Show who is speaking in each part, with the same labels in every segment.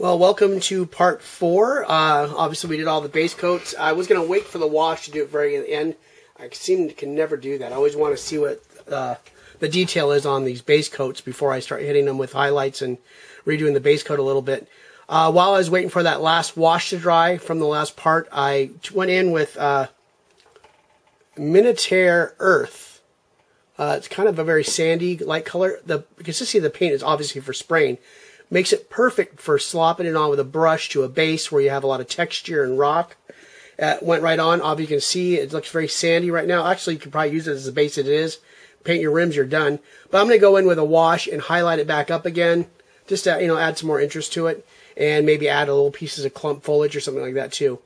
Speaker 1: Well, welcome to part 4. Obviously, we did all the base coats. I was going to wait for the wash to do it very at the end. I can never do that. I always want to see what the detail is on these base coats before I start hitting them with highlights and redoing the base coat a little bit. While I was waiting for that last wash to dry from the last part, I went in with Minotaur Earth. It's kind of a very sandy, light color. The consistency of the paint is obviously for spraying. Makes it perfect for slopping it on with a brush to a base where you have a lot of texture and rock. Went right on. Obviously, you can see it looks very sandy right now. Actually, you could probably use it as the base it is. Paint your rims, you're done. But I'm going to go in with a wash and highlight it back up again, just to add some more interest to it, and maybe add a little pieces of clump foliage or something like that too.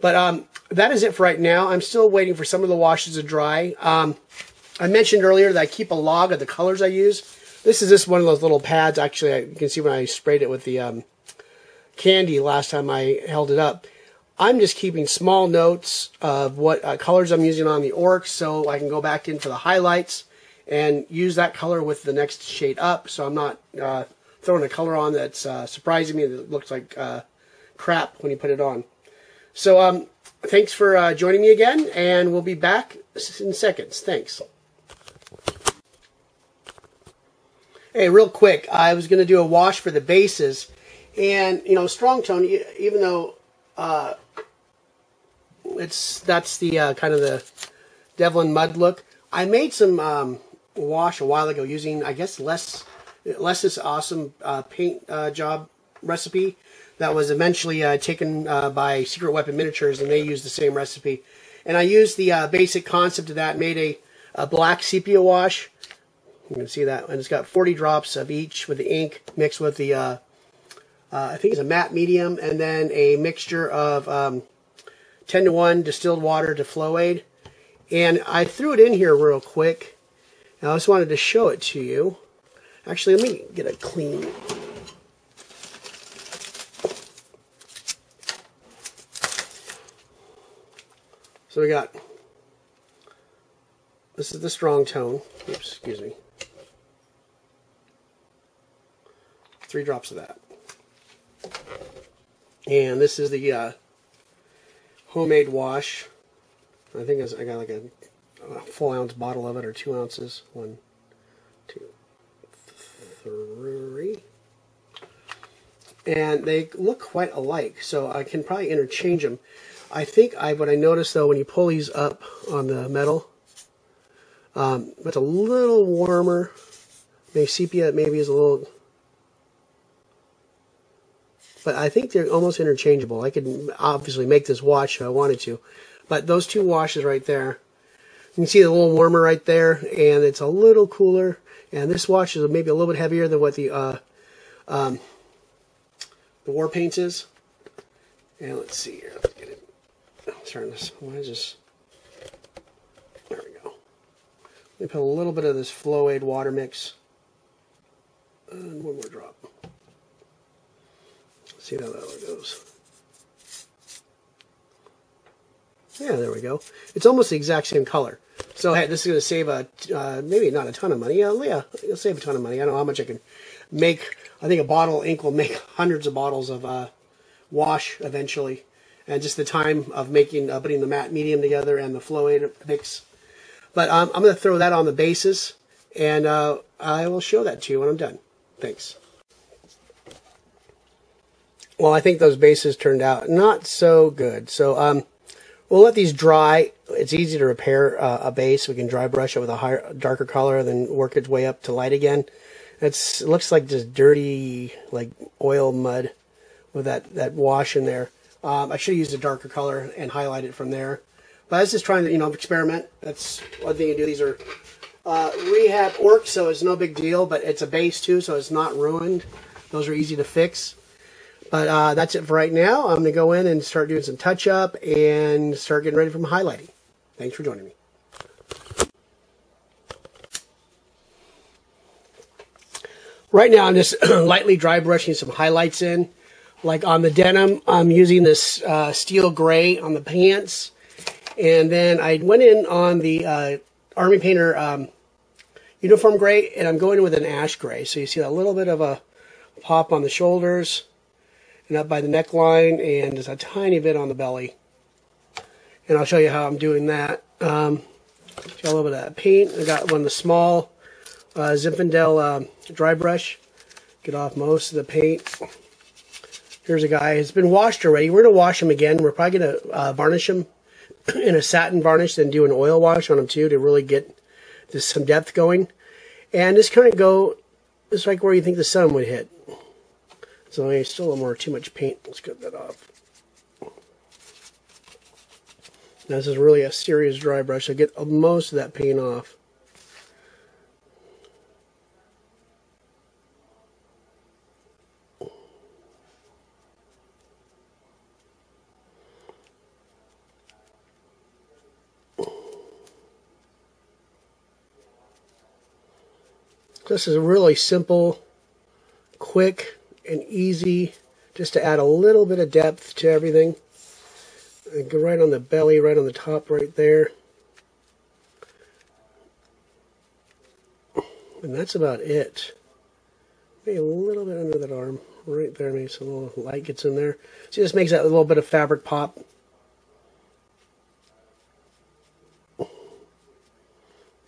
Speaker 1: But that is it for right now. I'm still waiting for some of the washes to dry. I mentioned earlier that I keep a log of the colors I use. This is just one of those little pads. Actually, you can see when I sprayed it with the candy last time I held it up. I'm just keeping small notes of what colors I'm using on the Orks, so I can go back in for the highlights and use that color with the next shade up, so I'm not throwing a color on that's surprising me that looks like crap when you put it on. So thanks for joining me again, and we'll be back in seconds. Thanks. Hey, real quick, I was going to do a wash for the bases, and strong tone, even though that's the kind of the Devlin mud look. I made some wash a while ago using, I guess, Les's awesome paint job recipe that was eventually taken by Secret Weapon Miniatures, and they used the same recipe. And I used the basic concept of that, made a black sepia wash. You can see that, and it's got 40 drops of each with the ink mixed with the, I think it's a matte medium, and then a mixture of 10-to-1 distilled water to flow aid. And I threw it in here real quick, and I just wanted to show it to you. Actually, let me get a clean. So we got, this is the strong tone. Oops, excuse me. 3 drops of that. And this is the homemade wash. I think I got like a full ounce bottle of it, or 2 ounces. 1, 2, 3. And they look quite alike, so I can probably interchange them. I think what I noticed though, when you pull these up on the metal, it's a little warmer. Maybe sepia maybe is a little, but I think they're almost interchangeable. I could obviously make this wash if I wanted to, but those 2 washes right there, you can see the little warmer right there, and it's a little cooler. And this wash is maybe a little bit heavier than what the War Paints is. And let's see here. Let's get it. Let's turn this. Why is this? There we go. Let me put a little bit of this flow aid water mix. And 1 more drop. See how that goes. Yeah, there we go. It's almost the exact same color. So hey, this is going to save maybe not a ton of money. Yeah, it'll save a ton of money. I don't know how much I can make. I think a bottle of ink will make hundreds of bottles of wash eventually, and just the time of making, putting the matte medium together and the flow aid mix. But I'm going to throw that on the bases, and I will show that to you when I'm done. Thanks. Well, I think those bases turned out not so good. So we'll let these dry. It's easy to repair a base. We can dry brush it with a darker color, then work its way up to light again. It looks like just dirty, like oil mud with that wash in there. I should have used a darker color and highlight it from there. But I was just trying to, experiment. That's one thing you do. These are Rehab Orks, so it's no big deal. But it's a base too, so it's not ruined. Those are easy to fix. But that's it for right now. I'm going to go in and start doing some touch-up and start getting ready for my highlighting. Thanks for joining me. Right now, I'm just lightly dry brushing some highlights in. Like on the denim, I'm using this steel gray on the pants. And then I went in on the Army Painter uniform gray, and I'm going in with an ash gray. So you see a little bit of a pop on the shoulders. and up by the neckline, and just a tiny bit on the belly. And I'll show you how I'm doing that. Got a little bit of that paint. I got one of the small Zinfandel dry brush. Get off most of the paint. Here's a guy. It's been washed already. We're going to wash him again. We're probably going to varnish him in a satin varnish, then do an oil wash on him too to really get just some depth going. And just kind of go just like where you think the sun would hit. So there's still a little more too much paint. Let's get that off. Now, this is really a serious dry brush, so get most of that paint off. This is really simple, quick, and easy, just to add a little bit of depth to everything. And go right on the belly, right on the top, right there. And that's about it. Maybe a little bit under that arm, right there. Maybe some little light gets in there. See, this makes that little bit of fabric pop.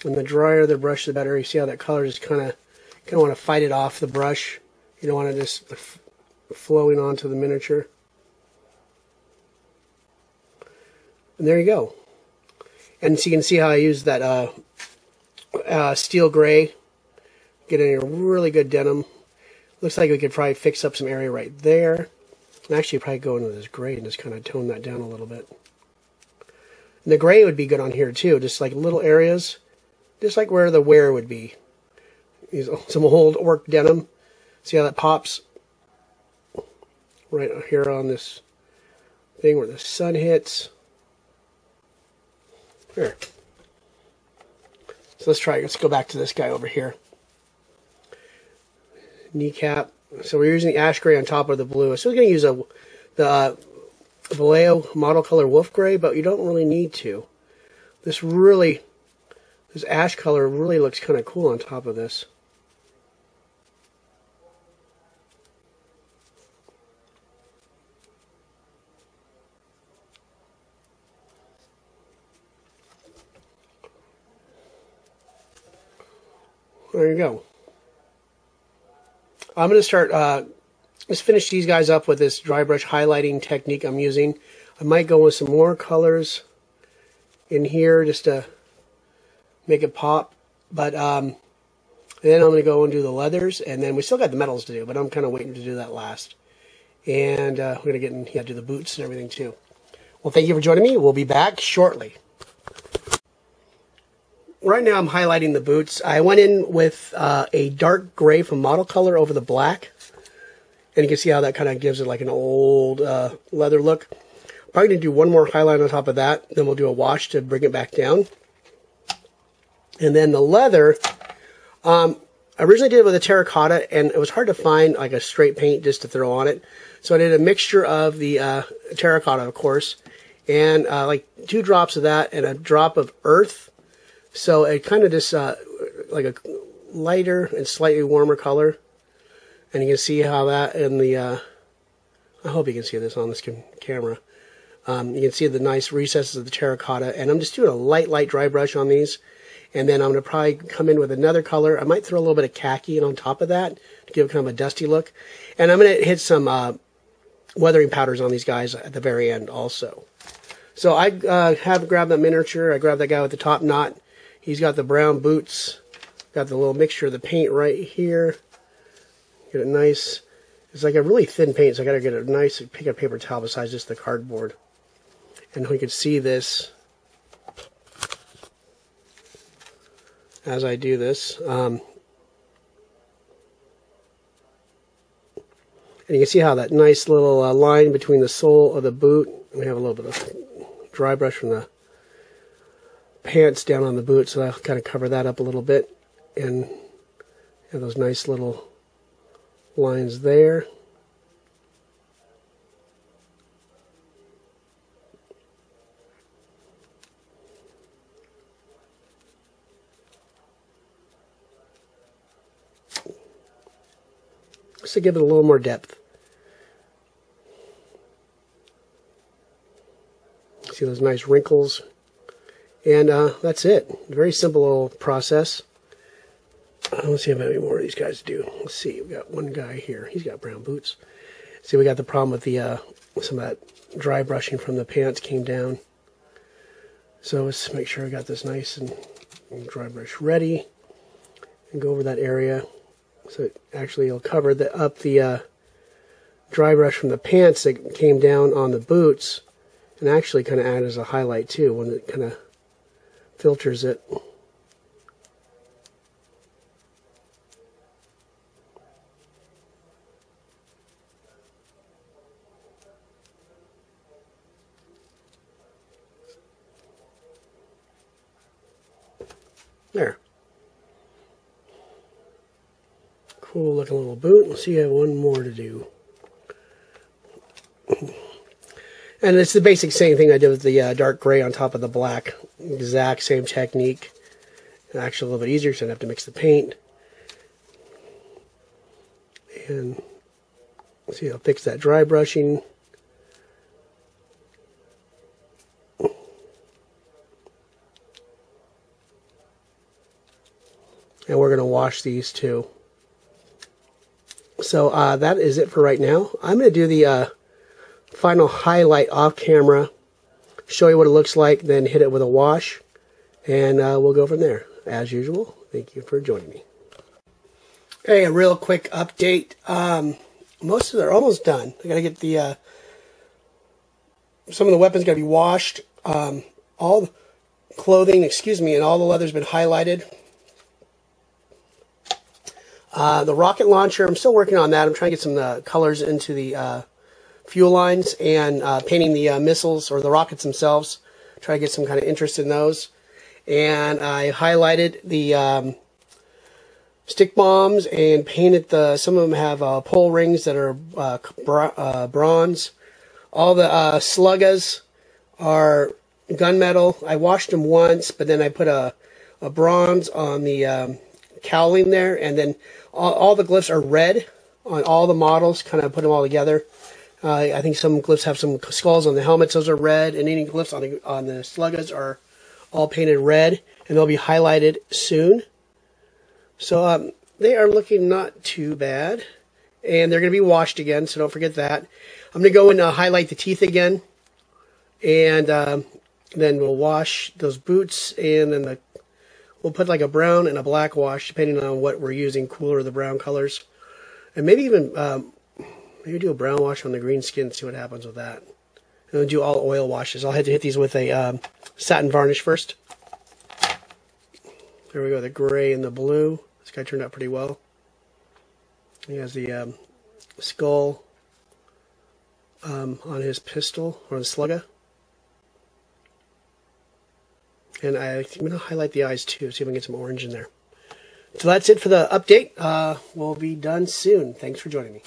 Speaker 1: And the drier the brush, the better. You see how that color just kind of want to fight it off the brush. You don't want it just flowing onto the miniature. And there you go. And so you can see how I use that steel gray. Getting a really good denim. Looks like we could probably fix up some area right there. And actually probably go into this gray and just kind of tone that down a little bit. And the gray would be good on here too. Just like little areas. Just like where the wear would be. Use some old Ork denim. See how that pops? Right here on this thing where the sun hits. Here. So let's try. Let's go back to this guy over here. Kneecap. So we're using the ash gray on top of the blue. So we're going to use the Vallejo model color wolf gray, but you don't really need to. This ash color really looks kind of cool on top of this. There you go. I'm going to start, just finish these guys up with this dry brush highlighting technique I'm using. I might go with some more colors in here just to make it pop. But then I'm going to go and do the leathers, and then we still got the metals to do, but I'm kind of waiting to do that last. And we're going to get in, do the boots and everything too. Well, thank you for joining me. We'll be back shortly. Right now I'm highlighting the boots. I went in with a dark gray from Model Color over the black. And you can see how that kind of gives it like an old leather look. Probably going to do one more highlight on top of that. Then we'll do a wash to bring it back down. And then the leather, I originally did it with a terracotta, and it was hard to find like a straight paint just to throw on it. So I did a mixture of the terracotta, of course, and like 2 drops of that and a drop of earth. So it kind of just like a lighter and slightly warmer color. And you can see how that in the, I hope you can see this on this camera. You can see the nice recesses of the terracotta. And I'm just doing a light dry brush on these. And then I'm going to probably come in with another color. I might throw a little bit of khaki in on top of that to give it kind of a dusty look. And I'm going to hit some weathering powders on these guys at the very end also. So I have grabbed that miniature. I grabbed that guy with the top knot. He's got the brown boots. Got the little mixture of the paint right here. Get it nice. It's like a really thin paint, so I got to get a nice, pick a paper towel besides just the cardboard. And we can see this as I do this. And you can see how that nice little line between the sole of the boot. We have a little bit of dry brush from the pants down on the boot, so I'll kind of cover that up a little bit. And have those nice little lines there. Just to give it a little more depth. see those nice wrinkles. And that's it. Very simple little process. Let's see how many more of these guys do. Let's see. We've got one guy here. He's got brown boots. See, we got the problem with the some of that dry brushing from the pants came down. So let's make sure I got this nice and dry brush ready. And go over that area. So it actually will cover up the dry brush from the pants that came down on the boots. And actually kind of add as a highlight too, when it kind of filters it. There. Cool looking little boot. Let's see, I have one more to do. And it's the basic same thing I did with the dark gray on top of the black. Exact same technique. Actually a little bit easier because I don't have to mix the paint. And see, I'll fix that dry brushing. And we're going to wash these too. So that is it for right now. I'm going to do the final highlight off camera, show you what it looks like, then hit it with a wash, and we'll go from there. As usual, thank you for joining me. Hey, a real quick update. Most of them are almost done. I got to get the some of the weapons got to be washed. All the clothing, and all the leather's been highlighted. The rocket launcher, I'm still working on that. I'm trying to get some colors into the fuel lines and painting the missiles or the rockets themselves. Try to get some kind of interest in those. And I highlighted the stick bombs and painted some of them have pole rings that are bronze. All the sluggas are gunmetal. I washed them once, but then I put a bronze on the cowling there, and then all the glyphs are red on all the models, kind of put them all together. I think some glyphs have some skulls on the helmets, those are red, and any glyphs on the sluggas are all painted red, and they'll be highlighted soon. So they are looking not too bad, and they're going to be washed again, so don't forget that. I'm going to go and highlight the teeth again, and then we'll wash those boots, and then we'll put like a brown and a black wash, depending on what we're using, cooler the brown colors. And maybe even maybe do a brown wash on the green skin, see what happens with that. And then do all oil washes. I'll have to hit these with a satin varnish first. There we go, the gray and the blue. This guy turned out pretty well. He has the skull on his pistol, or the slugga. And I'm going to highlight the eyes too, see if I can get some orange in there. So that's it for the update. We'll be done soon. Thanks for joining me.